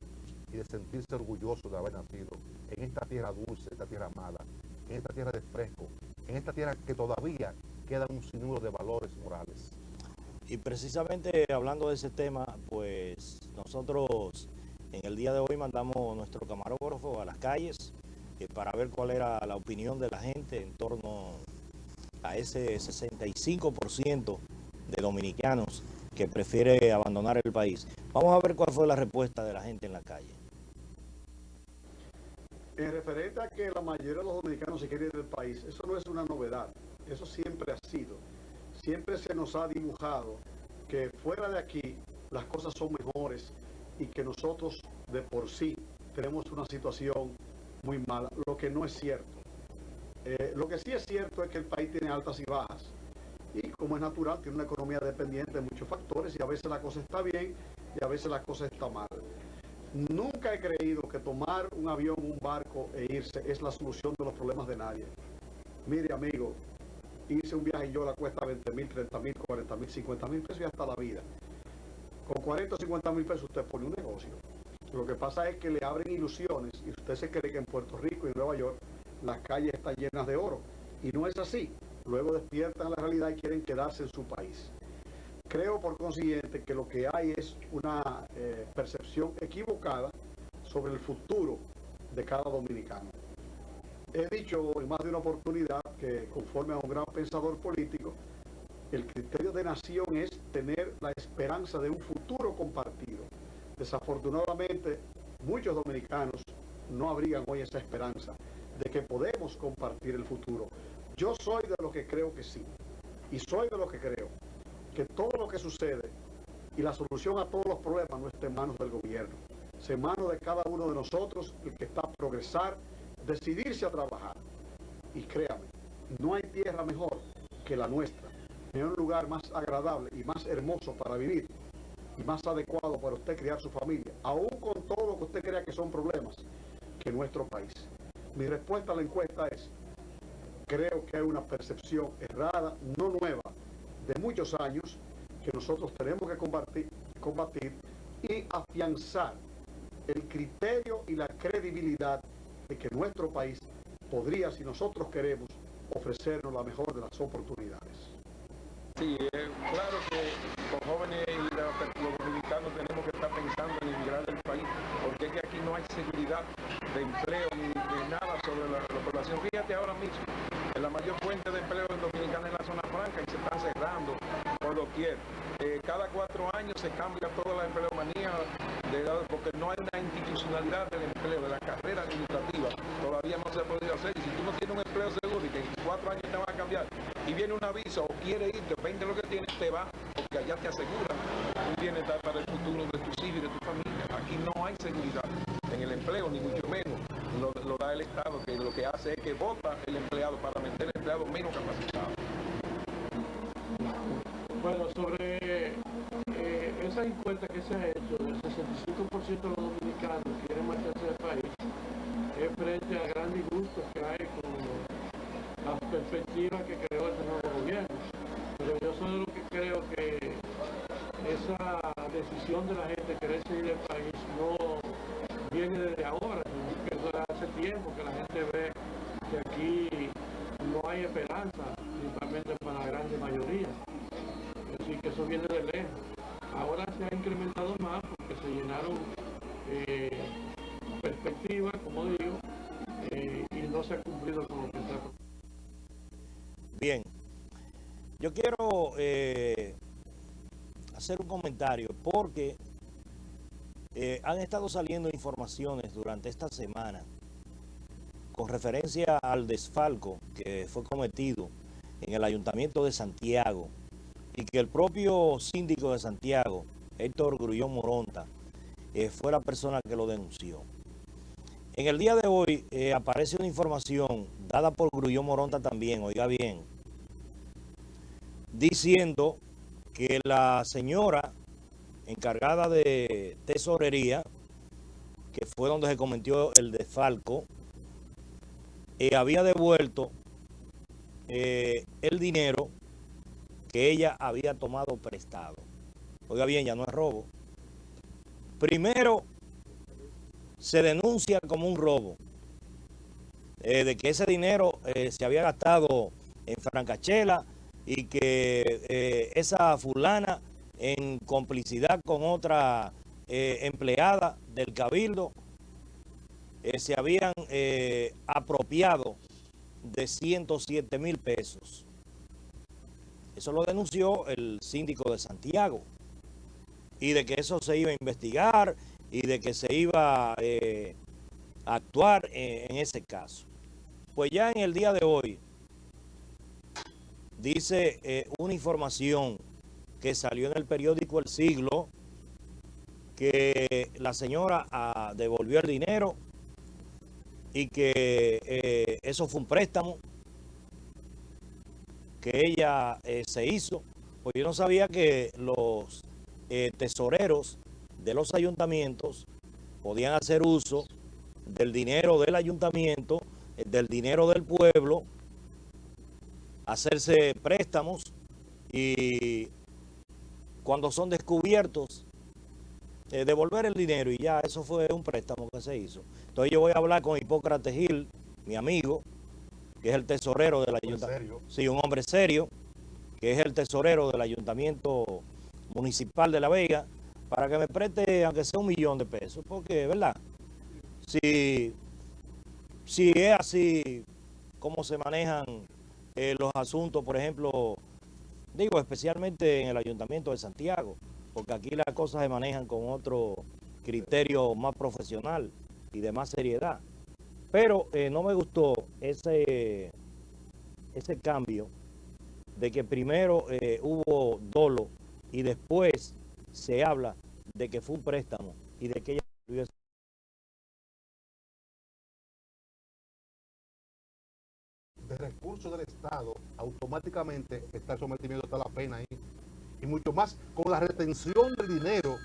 y de sentirse orgulloso de haber nacido en esta tierra dulce, esta tierra amada, en esta tierra de fresco, en esta tierra que todavía queda un sinnúmero de valores morales. Y precisamente hablando de ese tema, pues nosotros en el día de hoy mandamos nuestro camarógrafo a las calles para ver cuál era la opinión de la gente en torno a ese 65% de dominicanos que prefiere abandonar el país. Vamos a ver cuál fue la respuesta de la gente en la calle. En referente a que la mayoría de los dominicanos se quieren ir del país, eso no es una novedad, eso siempre ha sido. Siempre se nos ha dibujado que fuera de aquí las cosas son mejores y que nosotros de por sí tenemos una situación muy mala, lo que no es cierto. Lo que sí es cierto es que el país tiene altas y bajas y como es natural tiene una economía dependiente de muchos factores y a veces la cosa está bien y a veces la cosa está mal. Nunca he creído que tomar un avión, un barco e irse es la solución de los problemas de nadie. Mire amigo, irse un viaje en Yola cuesta 20.000, 30.000, 40.000, 50.000 pesos y hasta la vida. Con 40 o 50.000 pesos usted pone un negocio. Lo que pasa es que le abren ilusiones y usted se cree que en Puerto Rico y en Nueva York las calles están llenas de oro. Y no es así. Luego despiertan a la realidad y quieren quedarse en su país. Creo por consiguiente que lo que hay es una percepción equivocada sobre el futuro de cada dominicano. He dicho en más de una oportunidad que conforme a un gran pensador político, el criterio de nación es tener la esperanza de un futuro compartido. Desafortunadamente, muchos dominicanos no abrigan hoy esa esperanza de que podemos compartir el futuro. Yo soy de los que creo que sí, y soy de los que creo que todo lo que sucede y la solución a todos los problemas no está en manos del gobierno, es en manos de cada uno de nosotros el que está a progresar, decidirse a trabajar. Y créame, no hay tierra mejor que la nuestra, no hay un lugar más agradable y más hermoso para vivir y más adecuado para usted criar su familia, aún con todo lo que usted crea que son problemas, que nuestro país. Mi respuesta a la encuesta es: creo que hay una percepción errada, no nueva, de muchos años, que nosotros tenemos que combatir y afianzar el criterio y la credibilidad de que nuestro país podría, si nosotros queremos, ofrecernos la mejor de las oportunidades. Sí, claro que los jóvenes y los dominicanos tenemos que estar pensando en emigrar del país, porque es que aquí no hay seguridad de empleo ni nada sobre la población. Fíjate ahora mismo, la mayor fuente de empleo dominicana es la zona franca y se están cerrando por doquier. Cada 4 años se cambia toda la empleomanía porque no hay una institucionalidad del empleo, de la carrera administrativa, todavía no se ha podido hacer. Y si tú no tienes un empleo seguro y que en 4 años te van a cambiar y viene un aviso o quiere irte, depende de lo que tienes, te va, porque allá te aseguran un bienestar para el futuro de tus hijos y de tu familia. Aquí no hay seguridad en el empleo, ni mucho menos lo da el Estado, que lo que hace es que vota el empleado para meter el empleado menos capacitado. Bueno, sobre esa encuesta que se ha hecho, el 65% de los dominicanos quieren marcharse del país, es frente al gran disgusto que hay con las perspectivas que creó este nuevo gobierno. Pero yo soy de los que creo que esa decisión de la gente querer salir del país no viene desde ahora, sino que desde hace tiempo que la gente ve que aquí no hay esperanza, principalmente para la gran mayoría. Así que eso viene de lejos. Ahora se ha incrementado más porque se llenaron perspectivas, como digo, y no se ha cumplido con lo que está. Bien, yo quiero hacer un comentario porque han estado saliendo informaciones durante esta semana con referencia al desfalco que fue cometido en el Ayuntamiento de Santiago y que el propio síndico de Santiago, Héctor Grullón Moronta, fue la persona que lo denunció. En el día de hoy aparece una información dada por Grullón Moronta también, oiga bien, diciendo que la señora encargada de tesorería, que fue donde se cometió el desfalco, había devuelto el dinero que ella había tomado prestado. Oiga bien, ya no es robo. Primero, se denuncia como un robo, de que ese dinero se había gastado en francachela y que esa fulana, en complicidad con otra empleada del Cabildo, se habían apropiado de 107,000 pesos. Eso lo denunció el síndico de Santiago, y de que eso se iba a investigar y de que se iba a actuar en ese caso. Pues ya en el día de hoy, dice una información que salió en el periódico El Siglo, que la señora devolvió el dinero y que eso fue un préstamo que ella se hizo. Pues yo no sabía que los tesoreros de los ayuntamientos podían hacer uso del dinero del ayuntamiento, del dinero del pueblo, hacerse préstamos, y cuando son descubiertos, devolver el dinero, y ya eso fue un préstamo que se hizo. Entonces yo voy a hablar con Hipócrates Gil, mi amigo, que es el tesorero del ayuntamiento. Sí, un hombre serio, que es el tesorero del ayuntamiento municipal de La Vega, para que me preste aunque sea 1,000,000 de pesos, porque, ¿verdad? Si es así como se manejan los asuntos, por ejemplo, digo especialmente en el ayuntamiento de Santiago, porque aquí las cosas se manejan con otro criterio más profesional y de más seriedad. Pero no me gustó ese cambio de que primero hubo dolo y después se habla de que fue un préstamo y de que ella de recursos del Estado, automáticamente está el sometimiento a la pena ahí. Y mucho más con la retención del dinero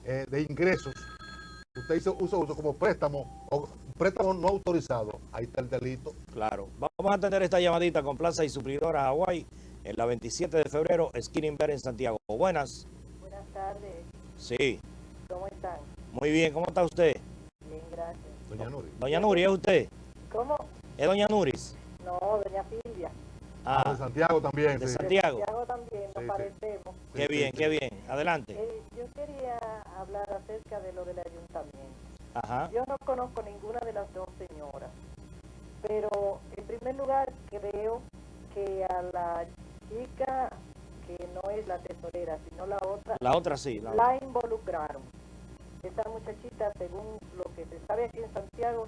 de ingresos. Usted hizo uso como préstamo o préstamo no autorizado. Ahí está el delito. Claro. Vamos a atender esta llamadita con Plaza y Suplidora Hawái en la 27 de febrero, esquina Inver en Santiago. Buenas. Buenas tardes. Sí. ¿Cómo están? Muy bien. ¿Cómo está usted? Bien, gracias. Doña Nuris. Doña Nuris, ¿es usted? ¿Cómo? ¿Es Doña Nuris? No, doña Silvia. De Santiago también. De sí. Santiago. De Santiago también, nos Sí, parecemos. Qué bien, qué bien. Adelante. Yo quería hablar acerca de lo del ayuntamiento. Ajá. Yo no conozco ninguna de las dos señoras, pero en primer lugar creo que a la chica que no es la tesorera, sino la otra. La otra sí. La involucraron. Esa muchachita, según lo que se sabe aquí en Santiago,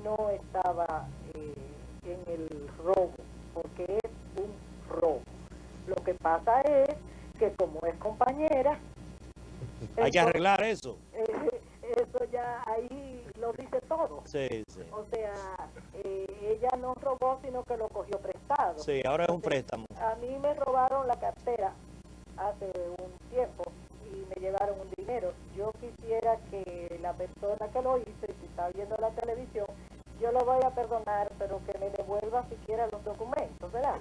no estaba en el robo, porque es un robo. Lo que pasa es que como es compañera, Hay que arreglar eso. Eso ya ahí lo dice todo. Sí, sí. O sea, ella no robó, sino que lo cogió prestado. Sí, ahora es un préstamo. A mí me robaron la cartera hace un tiempo y me llevaron un dinero. Yo quisiera que la persona que lo hizo, y si está viendo la televisión, yo lo voy a perdonar, pero que me devuelva siquiera los documentos, ¿verdad?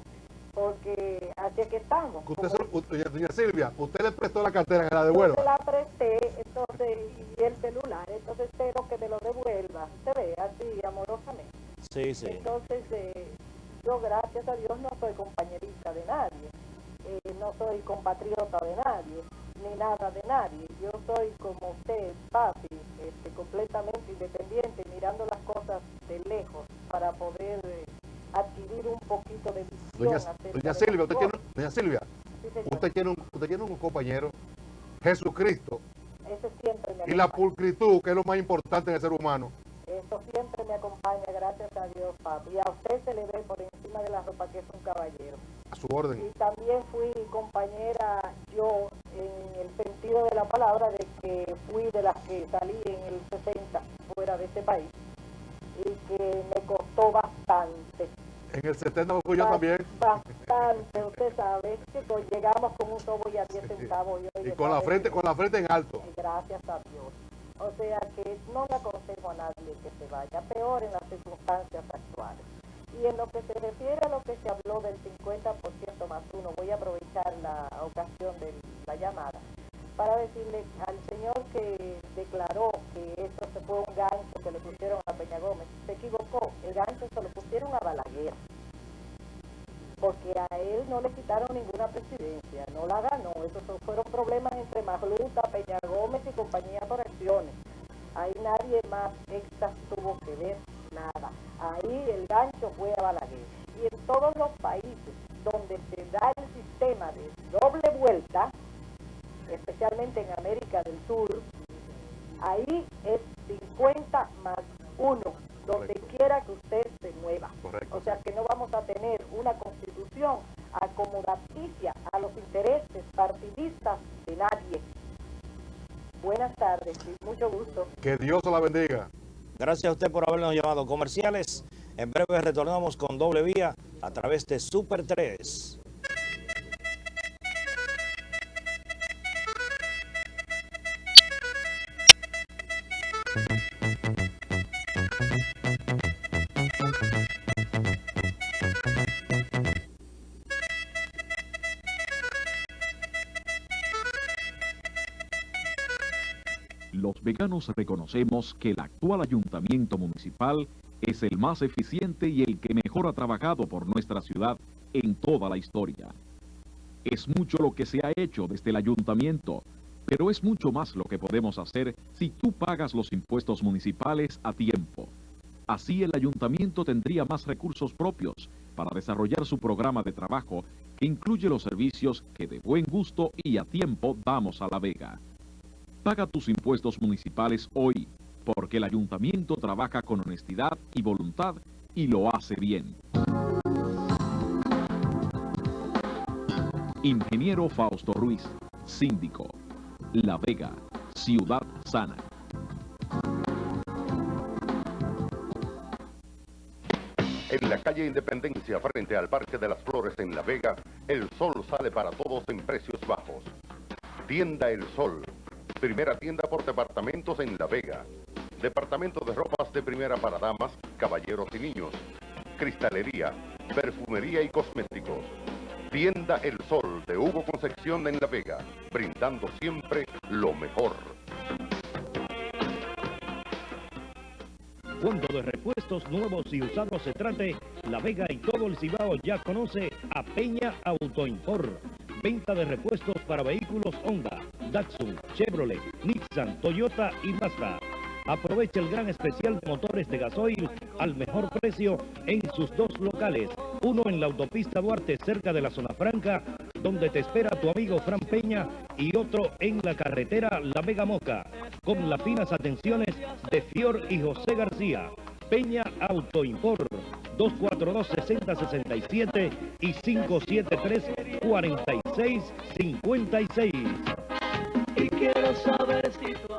Porque así es que estamos. Doña Silvia, usted le prestó la cartera, que la devuelva. Yo se la presté, entonces, y el celular, entonces espero que me lo devuelva, se ve así, amorosamente. Sí, sí. Entonces, yo gracias a Dios no soy compañerista de nadie, no soy compatriota de nadie, ni nada de nadie. Yo soy como usted, papi, completamente independiente, mirando las cosas de lejos para poder adquirir un poquito de visión. Doña Silvia, doña Silvia, usted tiene un compañero, Jesucristo, Eso siempre me y la acompaña. pulcritud, que es lo más importante en el ser humano. Eso siempre me acompaña, gracias a Dios, papi. Y a usted se le ve por encima de la ropa que es un caballero. A su orden. Y también fui compañera yo, en el sentido de la palabra, de que fui de las que salí en el 60 fuera de este país y que me costó bastante. En el 70 fui yo también. Bastante, usted sabe que llegamos con un sobo y a 10 centavos. Y con la frente en alto. Gracias a Dios. O sea que no le aconsejo a nadie que se vaya, peor en las circunstancias actuales. Y en lo que se refiere a lo que se habló del 50% más uno, voy a aprovechar la ocasión de la llamada para decirle al señor que declaró que eso se fue un gancho que le pusieron a Peña Gómez, se equivocó, el gancho se lo pusieron a Balaguer, porque a él no le quitaron ninguna presidencia, no la ganó, esos fueron problemas entre Magluta, Peña Gómez y compañía por acciones, ahí nadie más extra tuvo que ver nada, ahí el gancho fue a Balaguer, y en todos los países donde se da el sistema de doble vuelta, especialmente en América del Sur, ahí es 50 más 1, donde quiera que usted se mueva. Correcto. O sea que no vamos a tener una constitución acomodaticia a los intereses partidistas de nadie. Buenas tardes y mucho gusto. Que Dios la bendiga. Gracias a usted por habernos llamado. Comerciales. En breve retornamos con Doble Vía a través de Super 3. Los veganos reconocemos que el actual ayuntamiento municipal es el más eficiente y el que mejor ha trabajado por nuestra ciudad en toda la historia. Es mucho lo que se ha hecho desde el ayuntamiento, pero es mucho más lo que podemos hacer si tú pagas los impuestos municipales a tiempo. Así el ayuntamiento tendría más recursos propios para desarrollar su programa de trabajo que incluye los servicios que de buen gusto y a tiempo damos a La Vega. Paga tus impuestos municipales hoy, porque el ayuntamiento trabaja con honestidad y voluntad y lo hace bien. Ingeniero Fausto Ruiz, síndico. La Vega, ciudad sana. En la calle Independencia, frente al Parque de las Flores en La Vega, el sol sale para todos en precios bajos. Tienda El Sol, primera tienda por departamentos en La Vega. Departamento de ropas de primera para damas, caballeros y niños. Cristalería, perfumería y cosméticos. Tienda El Sol de Hugo Concepción en La Vega, brindando siempre lo mejor. Cuando de repuestos nuevos y usados se trate, La Vega y todo el Cibao ya conoce a Peña Autoimport. Venta de repuestos para vehículos Honda, Datsun, Chevrolet, Nissan, Toyota y Mazda. Aprovecha el gran especial de motores de gasoil al mejor precio en sus dos locales. Uno en la autopista Duarte, cerca de la zona franca, donde te espera tu amigo Fran Peña, y otro en la carretera La Vega Moca, con las finas atenciones de Fior y José García. Peña Autoimport, 242-6067 y 573-4656. Y quiero saber si tú...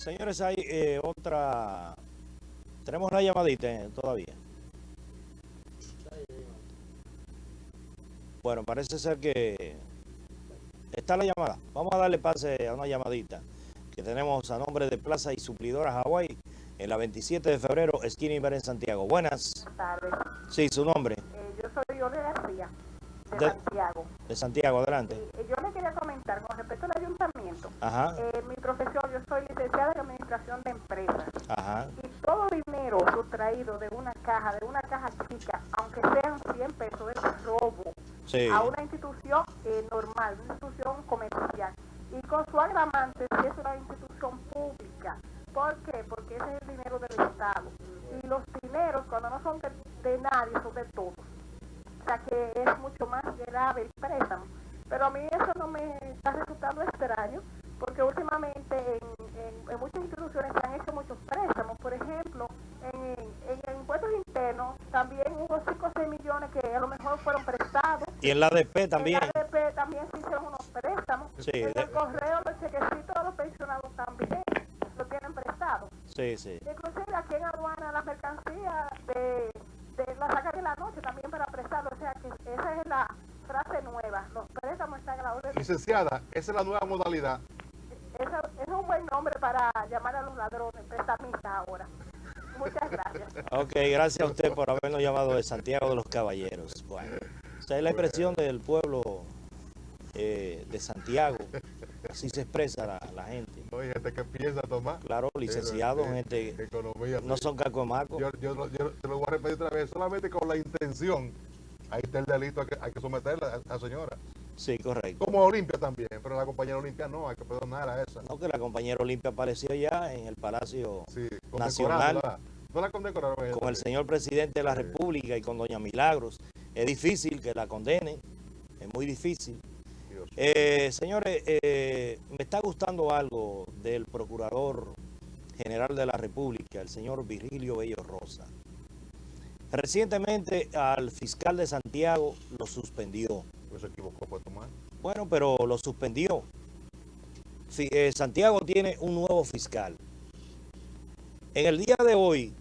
Señores, hay otra... Tenemos una llamadita todavía. Bueno, parece ser que está la llamada. Vamos a darle pase a una llamadita que tenemos a nombre de Plaza y Suplidora Hawái en la 27 de febrero, esquina Iber en Santiago. Buenas. Buenas tardes. Sí, su nombre. Yo soy Ole García, de Santiago. De Santiago, adelante. Yo le quería comentar con respecto al ayuntamiento. Ajá. Mi profesión, yo soy licenciada en Administración de Empresas. Ajá. Y todo dinero sustraído de una caja chica, aunque sean 100 pesos, es robo. Sí. A una institución normal, una institución comercial. Y con su agravante, si es una institución pública. ¿Por qué? Porque ese es el dinero del Estado. Y los dineros, cuando no son de nadie, son de todos. O sea que es mucho más grave el préstamo. Pero a mí eso no me está resultando extraño, porque últimamente en muchas instituciones se han hecho muchos préstamos. Por ejemplo, en impuestos internos también hubo 5 o 6 millones que a lo mejor fueron prestados. Y en la ADP también. En la ADP también se hicieron unos préstamos. Sí, en el correo, los chequecitos de los pensionados también lo tienen prestado. Sí, sí. Inclusive aquí en aduana las mercancías de la sacan de la noche también para prestarlo. O sea que esa es la frase nueva. Los préstamos están a la orden. Licenciada, esa es la nueva modalidad. Ese es un buen nombre para llamar a los ladrones, prestamistas ahora. Muchas gracias. Ok, gracias a usted por habernos llamado de Santiago de los Caballeros. Bueno, esa es la expresión del pueblo de Santiago. Así se expresa la gente. No, hay gente que piensa tomar. Claro, licenciados, gente economía, no son cacomacos. Yo te lo voy a repetir otra vez, solamente con la intención. Ahí está el delito, hay que someterla a la señora. Sí, correcto. Como Olimpia también, pero la compañera Olimpia no, hay que perdonar a esa. No, que la compañera Olimpia apareció ya en el Palacio Nacional. Nacional No la condecoraron. con el señor presidente de la República y con doña Milagros. Es difícil que la condenen, es muy difícil. Señores, me está gustando algo del Procurador General de la República, el señor Virgilio Bello Rosa. Recientemente al fiscal de Santiago lo suspendió. Pues se equivocó, pues tomar. Bueno, pero lo suspendió. Santiago tiene un nuevo fiscal. En el día de hoy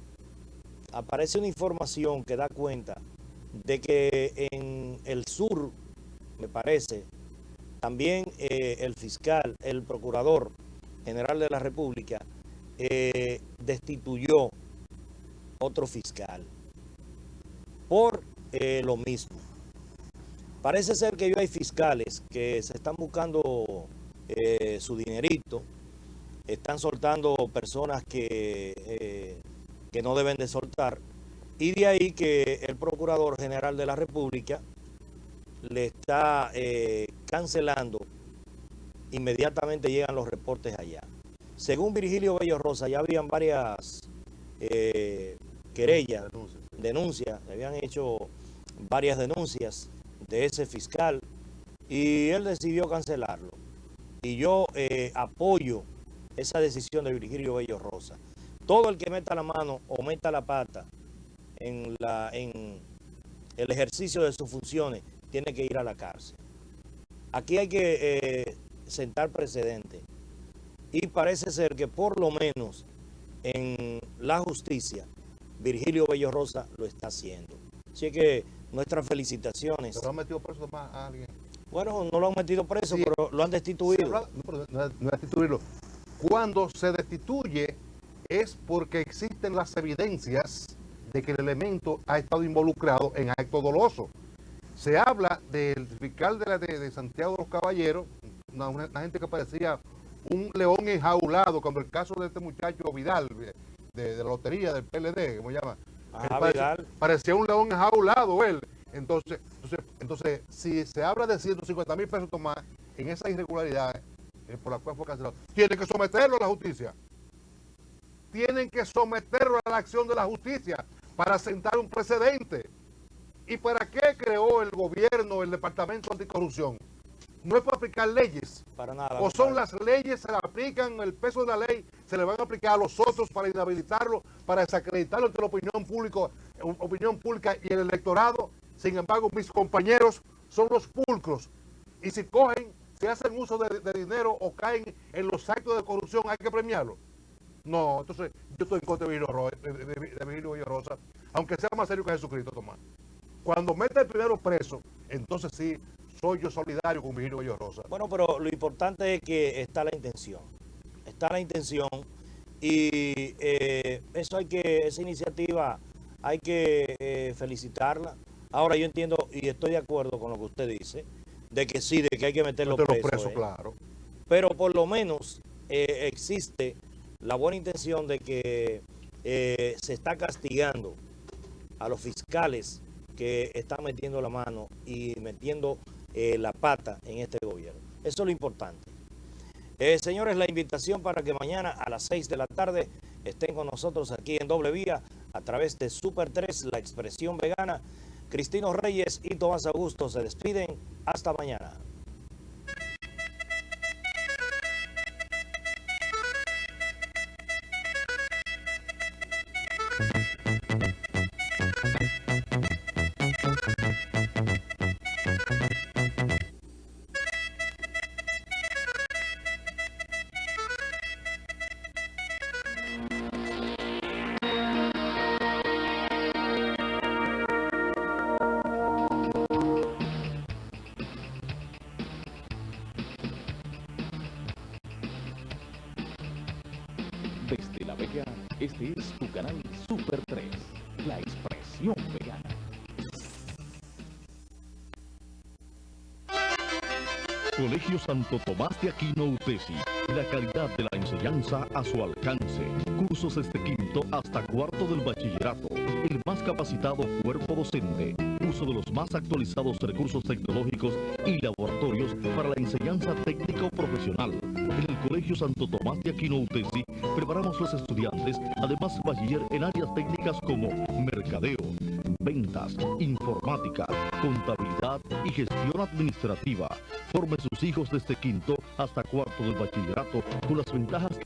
aparece una información que da cuenta de que en el sur, me parece, también el fiscal, el Procurador General de la República, destituyó otro fiscal por lo mismo. Parece ser que hay fiscales que se están buscando su dinerito, están soltando personas que no deben de soltar, y de ahí que el Procurador General de la República le está cancelando. Inmediatamente llegan los reportes allá. Según Virgilio Bello Rosa, ya habían varias querellas, denuncias, se habían hecho varias denuncias de ese fiscal y él decidió cancelarlo. Y yo apoyo esa decisión de Virgilio Bello Rosa. Todo el que meta la mano o meta la pata en el ejercicio de sus funciones tiene que ir a la cárcel. Aquí hay que sentar precedentes. Y parece ser que por lo menos en la justicia, Virgilio Bello Rosa lo está haciendo. Así que nuestras felicitaciones. ¿Pero han metido preso más a alguien? Bueno, no lo han metido preso, sí, pero lo han destituido. No es destituirlo. Cuando se destituye es porque existen las evidencias de que el elemento ha estado involucrado en acto doloso. Se habla del fiscal de Santiago de los Caballeros, una gente que parecía un león enjaulado, como el caso de este muchacho Vidal, de la lotería del PLD, ¿cómo se llama? Parecía un león enjaulado él. Entonces, si se habla de 150,000 pesos Tomás en esa irregularidad por la cual fue cancelado, tienen que someterlo a la justicia. Tienen que someterlo a la acción de la justicia para sentar un precedente. ¿Y para qué creó el gobierno, el Departamento Anticorrupción? No es para aplicar leyes. Para nada. O son las leyes, se le aplican, el peso de la ley se le van a aplicar a los otros para inhabilitarlo, para desacreditarlo entre la opinión pública y el electorado. Sin embargo, mis compañeros son los pulcros. Y si hacen uso de dinero o caen en los actos de corrupción, hay que premiarlo. No, entonces yo estoy en contra de Virgilio Rosa, aunque sea más serio que Jesucristo, Tomás. Cuando mete el primero preso, entonces sí, soy yo solidario con Virgilio Rosa. Bueno, pero lo importante es que está la intención. Está la intención y esa iniciativa hay que felicitarla. Ahora yo entiendo y estoy de acuerdo con lo que usted dice, de que sí, de que hay que meterlo preso. Claro. Pero por lo menos existe la buena intención de que se está castigando a los fiscales que están metiendo la mano y metiendo la pata en este gobierno. Eso es lo importante. Señores, la invitación para que mañana a las 6 de la tarde estén con nosotros aquí en Doble Vía a través de Super 3, La Expresión Vegana. Cristino Reyes y Tomás Augusto se despiden. Hasta mañana. Desde La Vega, este es tu canal Super 3, La Expresión Vegana. Colegio Santo Tomás de Aquino UTESI, la calidad de la enseñanza a su alcance. Cursos desde quinto hasta cuarto del bachillerato. El más capacitado cuerpo docente. Uso de los más actualizados recursos tecnológicos y laboratorios para la enseñanza técnica o profesional. En el Colegio Santo Tomás de Aquino UTESI preparamos los estudiantes, además bachiller en áreas técnicas como mercadeo, ventas, informática, contabilidad y gestión administrativa. Forme sus hijos desde quinto hasta cuarto del bachillerato con las ventajas que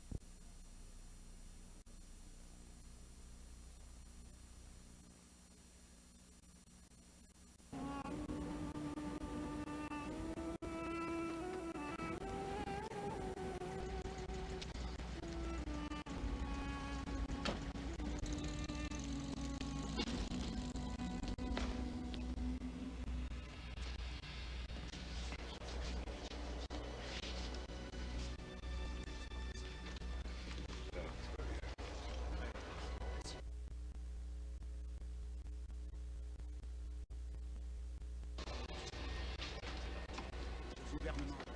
gouvernement.